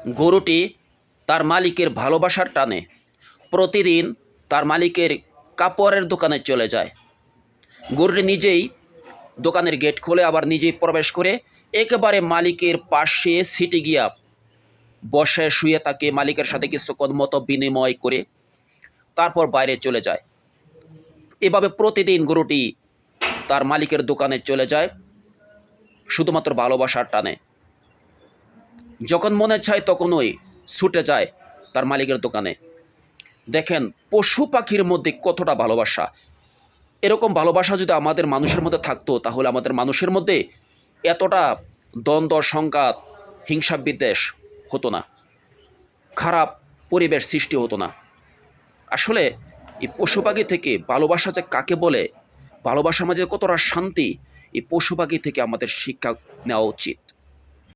গরুটি তার মালিকের ভালোবাসার টানে প্রতিদিন তার মালিকের কাপড়ের দোকানে চলে যায়। গরুটি নিজেই দোকানের গেট খোলে, আবার নিজেই প্রবেশ করে একেবারে মালিকের পাশে সিটে গিয়া বসে শুয়ে থাকে, মালিকের সাথে কিছুক্ষণ মতো বিনিময় করে তারপর বাইরে চলে যায়। এভাবে প্রতিদিন গরুটি তার মালিকের দোকানে চলে যায় শুধুমাত্র ভালোবাসার টানে। যখন মনে চায় তখনই ছুটে যায় তার মালিকের দোকানে। দেখেন পশু পাখির মধ্যে কতটা ভালোবাসা। এরকম ভালোবাসা যদি আমাদের মানুষের মধ্যে থাকতো, তাহলে আমাদের মানুষের মধ্যে এতটা দ্বন্দ্ব, সংঘাত, হিংসা বিদ্বেষ হতো না, খারাপ পরিবেশ সৃষ্টি হতো না। আসলে এই পশু পাখি থেকে ভালোবাসা যে কাকে বলে, ভালোবাসার মাঝে কতটা শান্তি, এই পশু পাখি থেকে আমাদের শিক্ষা নেওয়া উচিত।